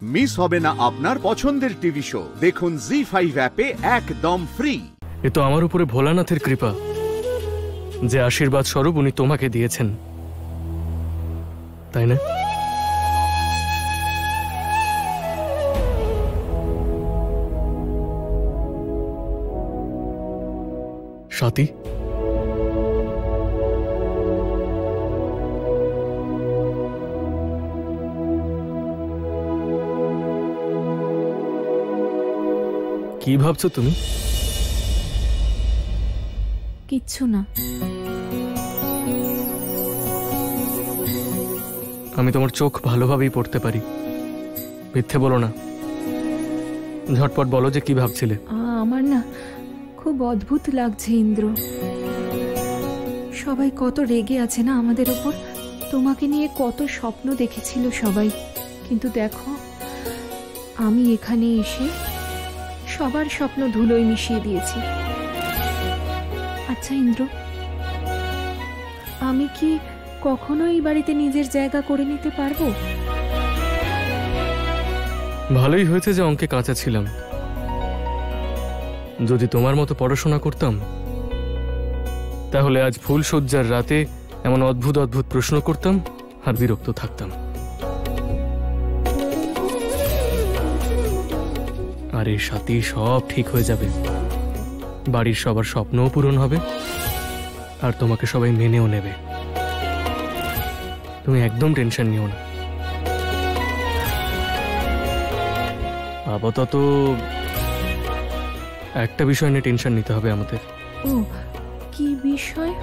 Miss হবে না আপনার পছন্দের টিভি শো। দেখুন জি5 অ্যাপে একদম ফ্রি। এ তো আমার উপরে ভোলানাথের কৃপা, যে আশীর্বাদ স্বরূপ উনি তোমাকে দিয়েছেন, তাই না? স্বাতী, কি ভাবছো তুমি? কিচ্ছু না। আমি তোমার চোখ ভালোভাবেই পড়তে পারি, মিথ্যে বলো না। ঝটপট বলো যে কি ভাবছিলে। আমার না খুব অদ্ভুত লাগছে ইন্দ্র। সবাই কত রেগে আছে না আমাদের ওপর। তোমাকে নিয়ে কত স্বপ্ন দেখেছিল সবাই, কিন্তু দেখো আমি এখানে এসে সবার স্বপ্ন ধুলোয় মিশিয়ে দিয়েছি। আচ্ছা ইন্দ্র, আমি কি কখনো এই বাড়িতে নিজের জায়গা করে নিতে পারবো? ভালোই হয়েছে যে অঙ্কে কাঁচা ছিলাম। যদি তোমার মতো পড়াশোনা করতাম তাহলে আজ ফুলশয্যার রাতে এমন অদ্ভুত অদ্ভুত প্রশ্ন করতাম আর বিরক্ত থাকতাম। আরে সাথী, সব ঠিক হয়ে যাবে। বাড়ির সবার স্বপ্নও পূরণ হবে আর তোমাকে সবাই মেনেও নেবে। তুমি একদম টেনশন নিও না। আপাতত একটা বিষয় নিয়ে টেনশন নিতে হবে আমাদের। ও, কি বিষয়?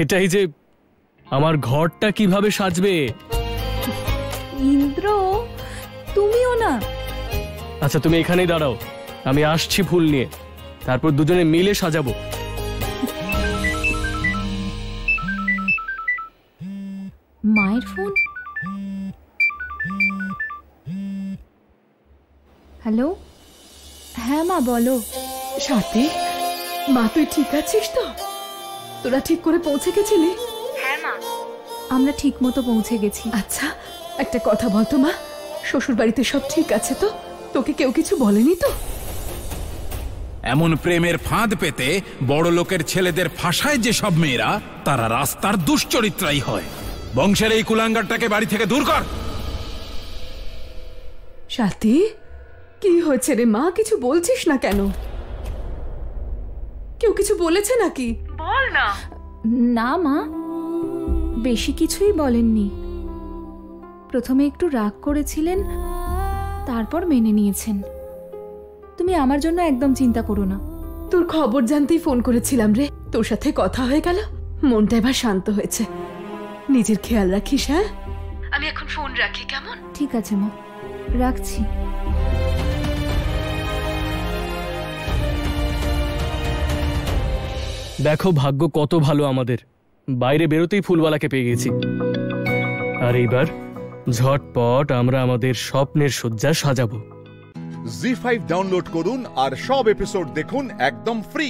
এটাই যে আমার ঘরটা কিভাবে সাজবে। ইন্দ্র, তুমিও না। আচ্ছা তুমি এখানেই দাঁড়াও, আমি আসছি ফুল নিয়ে, তারপর দুজনে মিলে সাজাবো। মায়ের ফোন। হ্যালো, হ্যাঁ মা বলো। সাথী, মা তুই ঠিক আছিস তো? তোরা ঠিক করে পৌঁছে গেছিলি? হ্যাঁ মা, আমরা ঠিক মতো পৌঁছে গেছি। আচ্ছা একটা কথা বলতো মা, শ্বশুর বাড়িতে সব ঠিক আছে তো? তোকে কেউ কিছু বলেনি তো? এমন প্রেমের ফাঁদ পেতে বড় লোকের ছেলেদের ফাঁসায় যে সব মেয়েরা, তারা রাস্তার দুশ্চরিত্রাই হয়। বংশের এই কুলাঙ্গারটাকে বাড়ি থেকে দূর কর। সাথী, কি হয়েছে রে মা? কিছু বলছিস না কেন? কেউ কিছু বলেছে নাকি? বল না। না মা, বেশি কিছুই বলেননি। প্রথমে একটু রাগ করেছিলেন, তারপর মেনে নিয়েছেন। তুমি আমার জন্য একদম চিন্তা করো না। তোর খবর জানতেই ফোন করেছিলাম রে। তোর সাথে কথা হয়ে গেল, মনটা এবার শান্ত হয়েছে। নিজের খেয়াল রাখিস। হ্যাঁ, আমি এখন ফোন রাখি, কেমন? ঠিক আছে মা, রাখছি। দেখো ভাগ্য কত ভালো আমাদের, বাইরে বেরোতেই ফুলওয়ালাকে পেয়ে গেছি। আর এইবার ঝটপট আমরা আমাদের স্বপ্নের শয্যা সাজাবো। জি5 ডাউনলোড করুন আর সব এপিসোড দেখুন একদম ফ্রি।